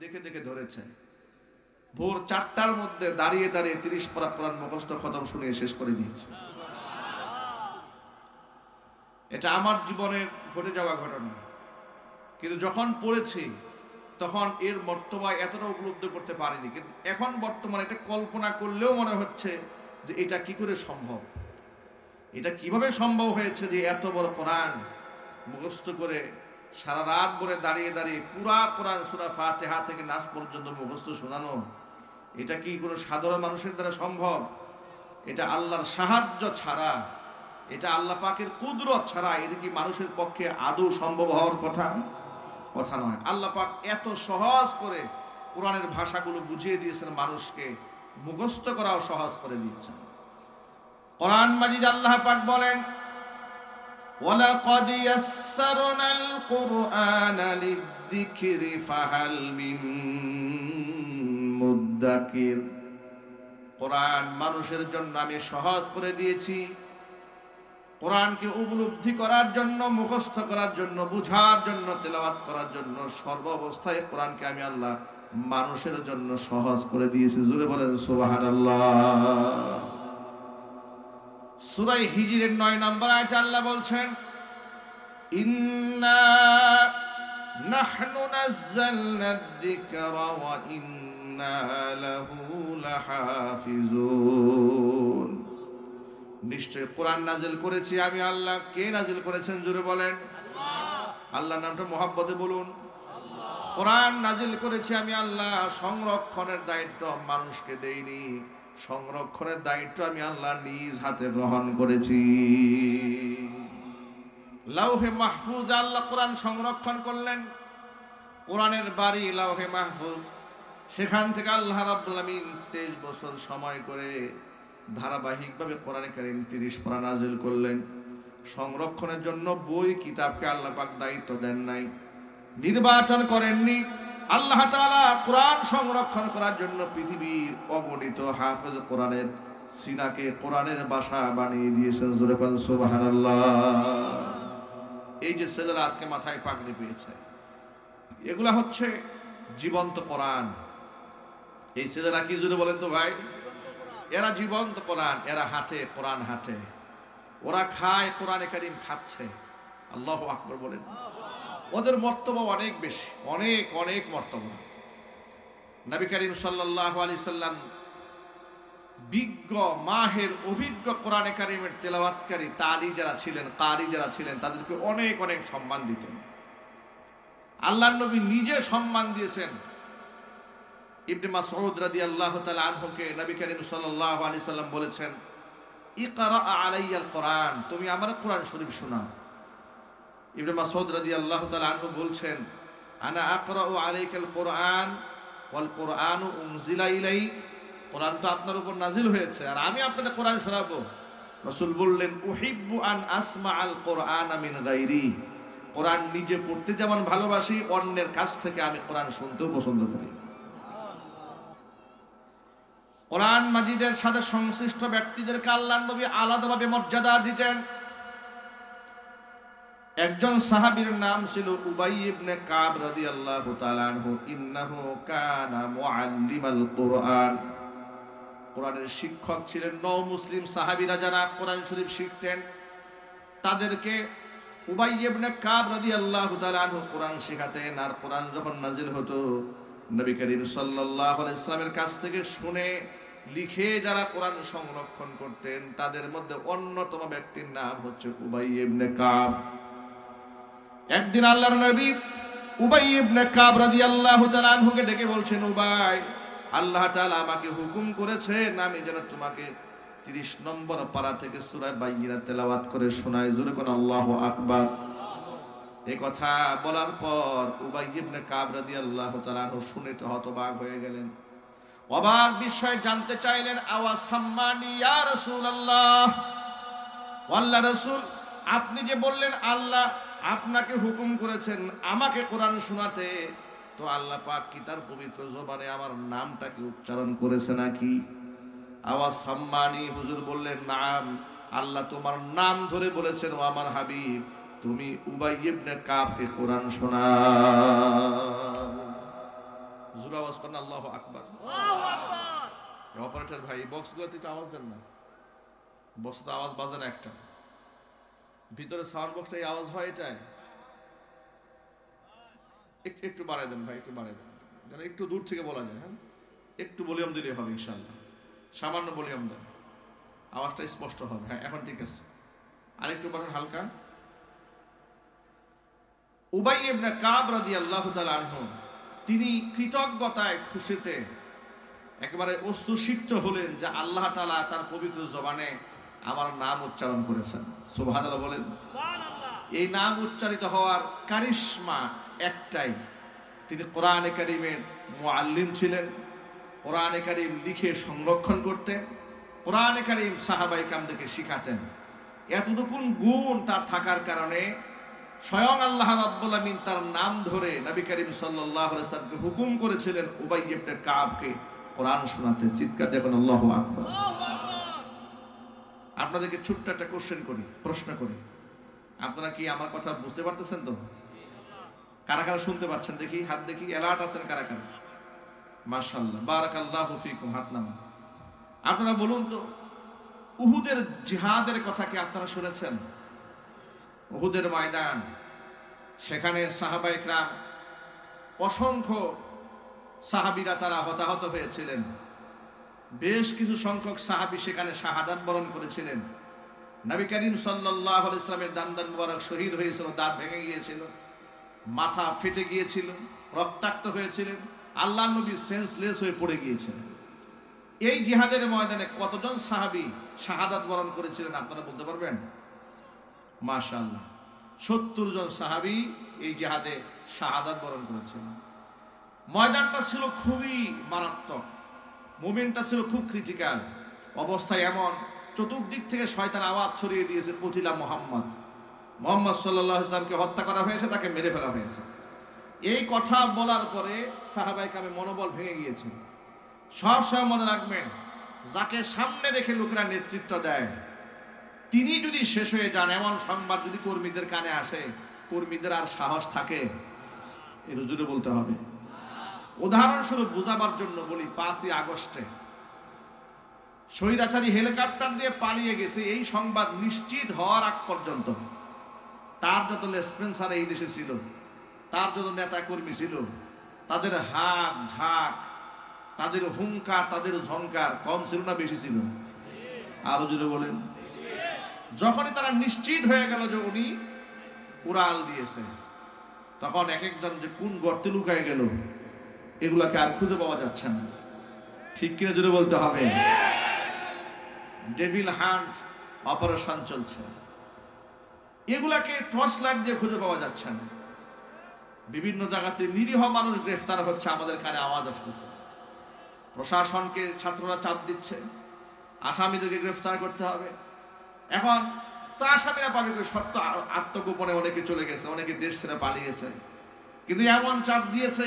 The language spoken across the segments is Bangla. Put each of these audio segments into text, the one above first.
দেখে দেখে ধরেছে। ভোর 4টার মধ্যে দাঁড়িয়ে দাঁড়িয়ে 30 পারা কোরআন মুখস্থ খতম শুনিয়ে শেষ করে দিয়েছে। এটা আমার জীবনের ঘটে যাওয়া ঘটনা, কিন্তু যখন পড়েছি তখন এর মর্তবা এতটা উপলব্ধি করতে পারিনি। কিন্তু এখন বর্তমানে এটা কল্পনা করলেও মনে হচ্ছে যে এটা কি করে সম্ভব, এটা কিভাবে সম্ভব হয়েছে যে এত বড় কোরআন মুখস্থ করে সারা রাত ভরে দাঁড়িয়ে দাঁড়িয়ে পুরা কোরআন সূরা ফাতিহা থেকে নাস পর্যন্ত মুখস্থ শোনানো। এটা কি কোনো সাধারণ মানুষের দ্বারা সম্ভব? এটা আল্লাহর সাহায্য ছাড়া, এটা আল্লাহ পাকের কুদরত ছাড়া এটা কি মানুষের পক্ষে আদৌ সম্ভব হওয়ার কথা নয়। আল্লাহ পাক এত সহজ করে কোরআনের ভাষাগুলো বুঝিয়ে দিয়েছেন, মানুষকে মুখস্থ করাও সহজ করে দিয়েছেন। কোরআন মাজিদ আল্লাহ পাক বলেন, ওয়ালাকাদ ইয়াসসারনাল কুরআনা লিয-যিকরি ফাহাল মিন মুদ্দাকির। কোরআন মানুষের জন্য আমি সহজ করে দিয়েছি। কোরআনকে উপলব্ধি করার জন্য, মুখস্থ করার জন্য, বুঝার জন্য, তেলাওয়াত করার জন্য সর্ব অবস্থায় কোরআনকে আমি আল্লাহ মানুষের জন্য সহজ করে দিয়েছি। জোরে বলেন সুবহানাল্লাহ। সূরা হিজরের 9 নম্বর আয়াতে আল্লাহ বলছেন, ইন্না নাহনু নাযালনাদ যিকরা ওয়া ইন্না লাহু লাহাফিজুন। নিশ্চয় কোরআন নাজিল করেছি আমি আল্লাহ। কে নাজিল করেছেন? জোরে বলেন আল্লাহ। আল্লাহর নামটা মহব্বতে বলুন আল্লাহ। কোরআন নাজিল করেছি আমি আল্লাহ। সংরক্ষণের দায়িত্ব মানুষকে দেইনি, সংরক্ষণের দায়িত্ব আমি আল্লাহ নিজ হাতে গ্রহণ করেছি। লাউহে মাহফুজ আল্লাহ কোরআন সংরক্ষণ করলেন। কোরআনের বাড়ি লাউহে মাহফুজ, সেখান থেকে আল্লাহ রাব্বুল আলামিন 23 বছর সময় করে ধারাবাহিকভাবে কোরআনে কারীম 30 পারা নাজিল করলেন। সংরক্ষণের জন্য বই কিতাবকে আল্লাহ পাক দায়িত্ব দেন নাই, নির্বাচন করেননি। আল্লাহ তাআলা কোরআন সংরক্ষণ করার জন্য পৃথিবীর অগণিত হাফেজ কোরআনের সিনাকে কোরআনের ভাষা বানিয়ে দিয়েছেন। জোরে বলেন সুবহানাল্লাহ। এই যে ছেলেরা আজকে মাথায় পাগড়ি পেয়েছে, এগুলা হচ্ছে জীবন্ত কোরআন। এই ছেলেরা কি? জোরে বলেন তো ভাই। এরা জীবন্ত কোরআন, এরা হাঁটে কোরআন হাঁটে, ওরা খায় কোরআনে কারীম খাচ্ছে। আল্লাহু আকবার বলেন। ওদের মর্তবা অনেক বেশি, অনেক অনেক মর্তবা। নবী করিম সাল্লাল্লাহু আলাইহি সাল্লাম বিজ্ঞ মাহের অভিজ্ঞ কোরআনে কারীমের তেলাওয়াতকারী তালি যারা ছিলেন, কারি যারা ছিলেন, তাদেরকে অনেক অনেক সম্মান দিতেন। আল্লাহর নবী নিজে সম্মান দিয়েছেন। ইবনে মাসউদ রাদিয়াল্লাহু তাআলা আনহুকে নবী করিম সাল্লাল্লাহু আলাইহি সাল্লাম বলেছেন, ইকরা আলাইয়াল কোরআন, তুমি আমার কোরআন শরীফ শোনাও। ইবনে মাসউদ রাদিয়াল্লাহু তাআলা আনহু বলছেন, আনা আকরাউ আলাইকাল কোরআন ওয়াল কোরআনু উনজিলা ইলাইক। কোরআন তো আপনার উপর নাজিল হয়েছে আর আমি আপনাকে কোরআন শোনাবো। রাসূল বললেন, উহিব্বু আন আসমাআল কোরআনা মিন গায়রি। কোরআন নিজে পড়তে যেমন ভালোবাসি, অন্যের কাছ থেকে আমি কোরআন শুনতেও পছন্দ করি। কোরআন মাজিদের সাথে সংশ্লিষ্ট ব্যক্তিদেরকে আল্লাহর নবী আলাদাভাবে মর্যাদা দিতেন। একজন সাহাবীর নাম ছিল উবাই ইবনে কাব রাদিয়াল্লাহু তাআলা আনহু। ইন্নাহু কানা মুআল্লিমাল কোরআন। কোরআনের শিক্ষক ছিলেন। নও মুসলিম সাহাবীরা যারা কোরআন শরীফ শিখতেন, তাদেরকে উবাই ইবনে কাব রাদিয়াল্লাহু তাআলা আনহু কোরআন শেখাতেন। আর কোরআন যখন নাজিল হতো, নবী করিম সাল্লাল্লাহু আলাইহি ওয়াসাল্লামের কাছ থেকে শুনে লিখে যারা কোরআন সংরক্ষণ করতেন, তাদের মধ্যে অন্যতম ব্যক্তির নাম হচ্ছে উবাই ইবনে কাব। একদিন আল্লাহর নবী উবাই ইবনে কাব রাদিয়াল্লাহু তাআলা আনহুকে ডেকে বলছেন, উবাই, আল্লাহ তাআলা আমাকে হুকুম করেছেন আমি যেন তোমাকে 30 নম্বর পারা থেকে সূরা বাইয়িনা তেলাওয়াত করে শোনাই। জোরে কোন আল্লাহু আকবার। এই কথা বলার পর উবাই ইবনে কাব রাদিয়াল্লাহু তাআলা আনহু শুনে তো হতবাক হয়ে গেলেন। অবাক বিষয় জানতে চাইলেন, আওয়া সাম্মানি ইয়া রাসূলুল্লাহ, আল্লাহর রাসূল, আপনি যে বললেন আল্লাহ আপনাকে হুকুম করেছেন আমাকে কোরআন শোনাতে, তো আল্লাহ পাক কি তার পবিত্র জবানে আমার নামটা কি উচ্চারণ করেছে নাকি? আওয়া সাম্মানি, হুজুর বললেন, নাম, আল্লাহ তোমার নাম ধরে বলেছেন, ও আমার হাবিব তুমি উবাই ইবনে কাবকে কোরআন শোনাও। জোরে আওয়াজ করেন আল্লাহু আকবার। অপারেটর ভাই বক্সগুলোতে তো আওয়াজ দেন না, বক্স তো আওয়াজ বাজে না একটা, ভিতরে সাউন্ড বক্সটা এই আওয়াজ হয় এটাই। একটু বাড়ায় দেন ভাই, একটু বাড়ায় দেন যেন একটু দূর থেকে বলা যায়। হ্যাঁ, একটু ভলিউম দিলে হবে ইনশাআল্লাহ, সামান্য ভলিউম দেন, আওয়াজটা স্পষ্ট হবে। হ্যাঁ এখন ঠিক আছে, আরেকটু বাড়ান হালকা। উবাই ইবনে কাব রাদিয়াল্লাহু তাআলা আনহু তিনি কৃতজ্ঞতায় খুশিতে একেবারে অস্তুসিক্ত হলেন যে আল্লাহ তাআলা তার পবিত্র জবানে আমার নাম উচ্চারণ করেছেন। সুবহানাল্লাহ বলেন। এই নাম উচ্চারিত হওয়ার কারিশমা একটাই, তিনি কোরআনে কারীমের মুআল্লিম ছিলেন, কোরআনে কারীম লিখে সংরক্ষণ করতেন, কোরআনে কারীম সাহাবায়ে কেরামদেরকে শিখাতেন। এতটুকু গুণ তার থাকার কারণে স্বয়ং আল্লাহ রাব্বুল আমিন তার নাম ধরে নবী করিম সাল্লাল্লাহু আলাইহি ওয়াসাল্লামকে হুকুম করেছিলেন উবাই ইবনে কাবকে কোরআন শোনাতে। চিৎকার দেখুন আল্লাহু আকবার। আপনাদেরকে ছোট্ট একটা কোশ্চেন করি, প্রশ্ন করি, আপনারা কি আমার কথা বুঝতে পারতেছেন তো? কারা কারা শুনতে পাচ্ছেন দেখি, হাত দেখি, অ্যালার্ট আছেন কারা কারা? মাশাআল্লাহ, বারাকাল্লাহু ফিকুম, হাত নামান। আপনারা বলুন তো, উহুদের জিহাদের কথা কি আপনারা শুনেছেন? উহুদের ময়দান, সেখানে সাহাবায়ে কেরাম অসংখ্য সাহাবীরা তারা হতাহত হয়েছিলেন, বেশ কিছু সংখ্যক সাহাবী সেখানে শাহাদাত বরণ করেছিলেন। নবী করিম সাল্লাল্লাহু আলাইহি ওয়াসাল্লামের দান মুবারক শহীদ হয়েছিল, দাঁত ভেঙে গিয়েছিল, মাথা ফেটে গিয়েছিল, রক্তাক্ত হয়েছিলেন, আল্লাহর নবী সেন্সলেস হয়ে পড়ে গিয়েছিলেন। এই জিহাদের ময়দানে কতজন সাহাবী শাহাদাত বরণ করেছিলেন আপনারা বলতে পারবেন? মাশাআল্লাহ, 70 জন সাহাবী এই জিহাদে শাহাদাত বরণ করেছিলেন। ময়দানটা ছিল খুবই মারাত্মক, মোমেন্টটা ছিল খুব ক্রিটিক্যাল অবস্থায়। এমন চতুর্দিক থেকে শয়তান আওয়াজ ছড়িয়ে দিয়েছে, কতিলা মুহাম্মদ, মুহাম্মদ সাল্লাল্লাহু আলাইহি ওয়াসাল্লামকে হত্যা করা হয়েছে, তাকে মেরে ফেলা হয়েছে। এই কথা বলার পরে সাহাবায়ে কেরামের মনোবল ভেঙে গিয়েছে। সব সময় মনে রাখবেন, যাকে সামনে রেখে লোকেরা নেতৃত্ব দেয় তিনি যদি শেষ হয়ে যান, এমন সংবাদ যদি কর্মীদের কানে আসে, কর্মীদের আর সাহস থাকে? এর জুড়ে বলতে হবে। উদাহরণস্বরূপ বুঝাবার জন্য বলি, 5ই আগস্টে স্বৈরাচারী হেলিকপ্টার দিয়ে পালিয়ে গেছে, এই সংবাদ নিশ্চিত হওয়ার আগ পর্যন্ত তার যত লেসপেন্সার এই দেশে ছিল, তার যত নেতা কর্মী ছিল, তাদের হাত ঝাঁক, তাদের হুঙ্কার, তাদের ঝংকার কম ছিল না বেশি ছিল? আরো জোরে বলেন। যখনই তারা নিশ্চিত হয়ে গেল যে উনি উড়াল দিয়েছে, তখন এক একজন যে কোন গর্তে লুকায় গেল, এগুলাকে আর খুঁজে পাওয়া যাচ্ছে না। ঠিক কিনা জোরে বলতে হবে। ডেভিল হান্ট অপারেশন চলছে, এগুলাকে টর্চ লাইট দিয়ে খুঁজে পাওয়া যাচ্ছে না। বিভিন্ন জায়গাতে নিরীহ মানুষ গ্রেফতার হচ্ছে, আমাদের কানে আওয়াজ আসতেছে। প্রশাসনকে ছাত্ররা চাপ দিচ্ছে, আসামিদেরকে গ্রেফতার করতে হবে। এখন তো আসামিরা পাবে কই? সত্য আত্মগোপনে অনেকে চলে গেছে, অনেকে দেশ ছেড়ে পালিয়েছে, কিন্তু এমন চাপ দিয়েছে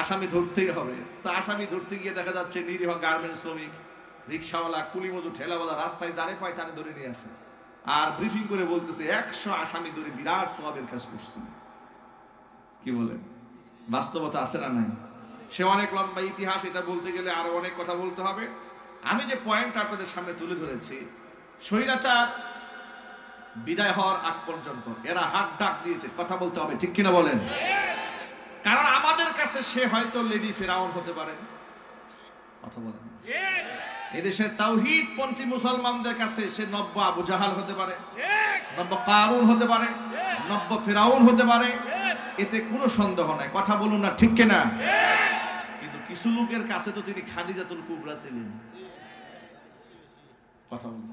আসামি ধরতেই হবে। তো আসামি ধরতে গিয়ে দেখা যাচ্ছে নিরীহ গার্মেন্টস শ্রমিক, রিক্সাওয়ালা, কুলিমজুর, ঠেলাওয়ালা রাস্তায় যারে পায় তারে ধরে নিয়ে আসে, আর ব্রিফিং করে বলতেছে 100 আসামি ধরে বিরাট সওয়াবের কাজ করছে। কি বলেন? বাস্তবতা আছে না নাই? সে অনেক লম্বা ইতিহাস, এটা বলতে গেলে আরো অনেক কথা বলতে হবে। আমি যে পয়েন্ট আপনাদের সামনে তুলে ধরেছি, স্বৈরাচার বিদায় হওয়ার আগ পর্যন্ত এরা হাত ডাক দিয়েছে, কথা বলতে হবে, ঠিক কিনা বলেন? কারণ আমাদের কাছে সে হয়তো লেডি ফেরাউন হতে পারে, কথা বলেন। এদেশের তাওহীদ পন্থী মুসলমানদের কাছে সে নব্য আবু জাহাল হতে পারে, নব্য কারুন হতে পারে, নব্য ফেরাউন হতে পারে, এতে কোনো সন্দেহ নাই। কথা বলুন না, ঠিক কিনা? কিন্তু কিছু লোকের কাছে তো তিনি খাদিজাতুল কুবরা ছিলেন, কথা বলুন।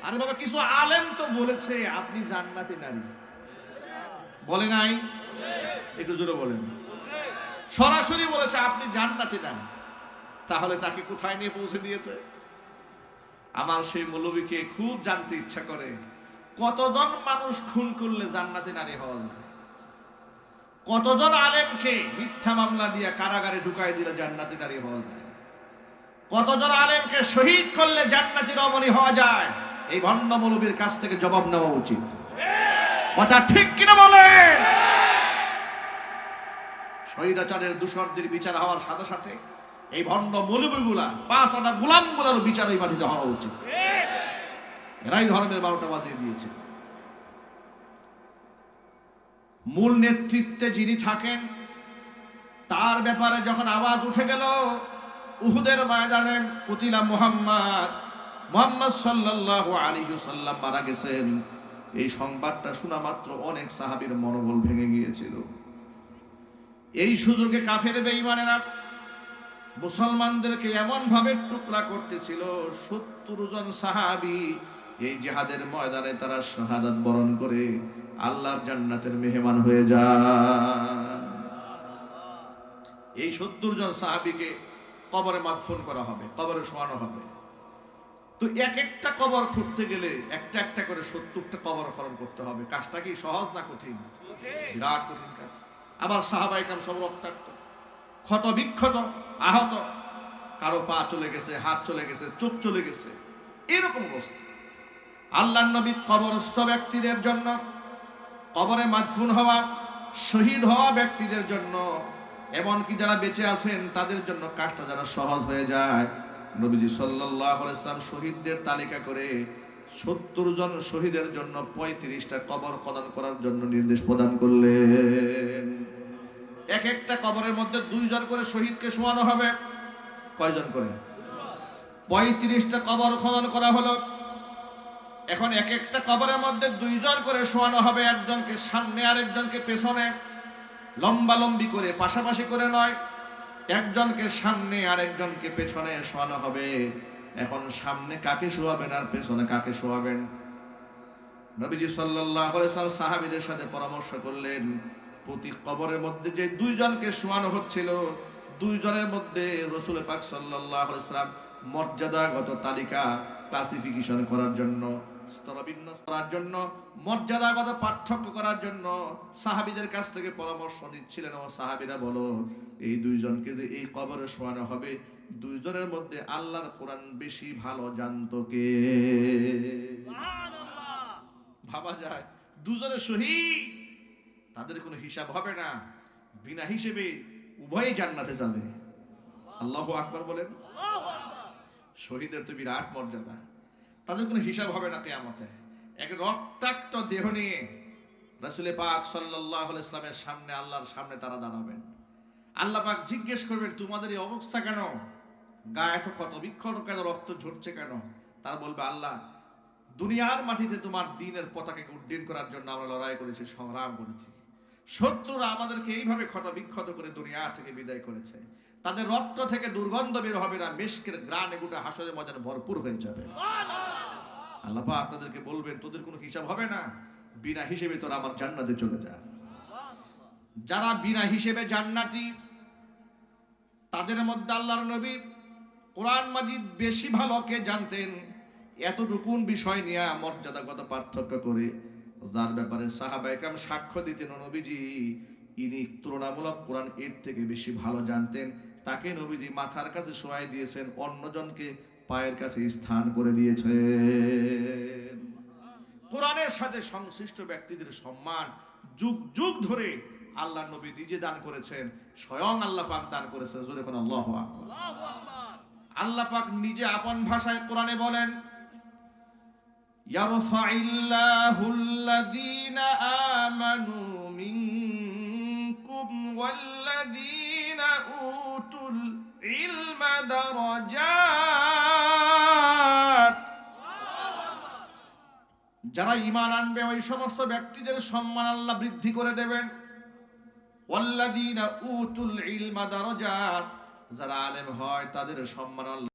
আরে বাবা, কিছু আলেম তো বলেছে আপনি জান্নাতি নারী, বলে নাই? একটু জোরে বলেন। সরাসরি বলেছে আপনি জান্নাতি নারী। তাহলে তাকে কোথায় নিয়ে পৌঁছে দিয়েছে? আমার সেই মৌলবীকে খুব জানতে ইচ্ছা করে, কতজন মানুষ খুন করলে জান্নাতি নারী হওয়া যায়? কতজন আলেমকে মিথ্যা মামলা দিয়ে কারাগারে ঢুকাই দিলে জান্নাতি নারী হওয়া যায়? কতজন আলেমকে শহীদ করলে জান্নাতি রমণী হওয়া যায়? এই ভণ্ড মৌলবীর কাছ থেকে জবাব নেওয়া উচিত, কথা ঠিক কিনা বলেন? স্বৈরাচারের দূষরদের বিচার হওয়ার সাথে সাথে এই ভণ্ড মৌলবীগুলা 5 আনা গোলামগুলারও বিচার এই মাটিতে হওয়া উচিত। এরাই ধর্মের 12টা বাজিয়ে দিয়েছে। মূল নেতৃত্বে যিনি থাকেন তার ব্যাপারে যখন আওয়াজ উঠে গেল, উহুদের ময়দানে কুতিলা মুহাম্মদ সাল্লাল্লাহু আলাইহি ওয়াসাল্লাম মারা গেছেন, এই সংবাদটা শোনা মাত্র অনেক সাহাবীর মনোবল ভেঙে গিয়েছিল। এই সুযোগে কাফের বেঈমানেরা মুসলমানদেরকে এমন ভাবে টুকরা করতেছিল, 70 জন সাহাবী এই জিহাদের ময়দানে তারা শাহাদাত বরণ করে আল্লাহর জান্নাতের মেহমান হয়ে যায়। এই 70 জন সাহাবীকে কবরে মাদফুন করা হবে, কবরে শোয়ানো হবে। তো এক একটা কবর খুঁড়তে গেলে একটা একটা করে 70টা কবর খনন করতে হবে। কাজটা কি সহজ না কঠিন? বিরাট কঠিন কাজ। আবার সাহাবায়ে কেরাম সব রক্তাক্ত, ক্ষত বিক্ষত, আহত, কারো পা চলে গেছে, হাত চলে গেছে, চোখ চলে গেছে, এরকম অবস্থা। আল্লাহর নবী কবরস্থ ব্যক্তিদের জন্য, কবরে মাদফুন হওয়া শহীদ হওয়া ব্যক্তিদের জন্য, এমনকি যারা বেঁচে আছেন তাদের জন্য কাজটা যেন সহজ হয়ে যায়, নবীজি সাল্লাল্লাহু আলাইহি ওয়াসাল্লাম শহীদদের তালিকা করে 70 জন শহীদের জন্য 35টা কবর খনন করার জন্য নির্দেশ প্রদান করলেন। এক একটা কবরের মধ্যে 2 জন করে শহীদকে শোয়ানো হবে। কয়জন করে? 35টা কবর খনন করা হলো। এখন এক একটা কবরের মধ্যে 2 জন করে শোয়ানো হবে, একজনকে সামনে আর একজনকে পেছনে, লম্বা লম্বি করে, পাশাপাশি করে নয়, একজনকে সামনে আর একজনকে পেছনে শোয়ানো হবে। এখন সামনে কাকে শোয়াবেন আর পেছনে কাকে শোয়াবেন? নবীজি সাল্লাল্লাহু আলাইহি ওয়াসাল্লাম সাহাবীদের সাথে পরামর্শ করলেন, প্রতি কবরের মধ্যে যে 2 জনকে শোয়ানো হচ্ছিল, 2 জনের মধ্যে রাসূল পাক সাল্লাল্লাহু আলাইহি ওয়াসাল্লাম মর্যাদাগত তালিকা ক্লাসিফিকেশন করার জন্য, স্তরবিন্যাস করার জন্য, মর্যাদাগত পার্থক্য করার জন্য সাহাবীদের কাছ থেকে পরামর্শ নিচ্ছিলেন। ও সাহাবীরা বলো, এই 2 জনকে যে এই কবরে শোয়ানো হবে, 2 জনের মধ্যে আল্লাহর কোরআন বেশি ভালো জানতো কে? সুবহানাল্লাহ। ভাবা যায় 2 জনের শহীদ, তাদের কোনো হিসাব হবে না, বিনা হিসেবে উভয়ই জান্নাতে যাবে। আল্লাহু আকবার বলেন। আল্লাহু আকবার। শহীদের তো বিরাট মর্যাদা, তাদের কোনো হিসাব হবে না কিয়ামতে। এক রক্তাক্ত দেহ নিয়ে রাসূল পাক সাল্লাল্লাহু আলাইহি ওয়াসাল্লামের সামনে, আল্লাহর সামনে তারা দাঁড়াবেন। আল্লাহ পাক জিজ্ঞেস করবেন, তোমাদের এই অবস্থা কেন? গায়ে এত ক্ষত বিক্ষত কেন? রক্ত ঝরছে কেন? তারা বলবে, আল্লাহ, দুনিয়ার মাটিতে তোমার দ্বীনের পতাকাকে উড্ডীন করার জন্য আমরা লড়াই করেছি, সংগ্রাম করেছি। শত্রুরা আমাদেরকে এইভাবে ক্ষত বিক্ষত করে দুনিয়া থেকে বিদায় করেছে। তাদের রক্ত থেকে দুর্গন্ধ বের হবে না, মিশকের গ্রানে গোটা হাসরের ময়দানে ভরপুর হয়ে যাবে। আল্লাহ পাক আপনাদেরকে বলবেন, তোদের কোনো হিসাব হবে না, বিনা হিসেবে তোরা আমার জান্নাতে চলে যা। যারা বিনা হিসেবে জান্নাতি, তাদের মধ্যে আল্লাহর নবী কোরআন মাজিদ বেশি ভালো কে জানতেন, এতটুকুন বিষয় নিয়ে মর্যাদাগত পার্থক্য করে যার ব্যাপারে সাহাবায়ে কেরাম সাক্ষ্য দিতেন, নবীজি ইনি তুলনামূলক কোরআন এর থেকে বেশি ভালো জানতেন, তাকে নবীজি মাথার কাছে শোয়াই দিয়েছেন, অন্যজনকে পায়ের কাছে স্থান করে দিয়েছেন। কোরআনের সাথে সংশ্লিষ্ট ব্যক্তিদের সম্মান যুগ যুগ ধরে আল্লাহ নবী নিজে দান করেছেন, স্বয়ং আল্লাহ পাক দান করেছেন। জোরে কোন আল্লাহু আকবার। আল্লাহু আকবার। আল্লাহ পাক নিজে আপন ভাষায় কোরআনে বলেন, ইয়ারফাইল্লাহুল্লাযীনা আমানু মিনকুম ওয়াল্লাযীনা উতুল ইলমা দারাজাত। যারা ঈমান আনবে ওই সমস্ত ব্যক্তিদের সম্মান আল্লাহ বৃদ্ধি করে দেবেন। ওয়াল্লাযীনা উতুল ইলমা দারাজাত, যারা আলেম হয় তাদের সম্মান আল্লাহ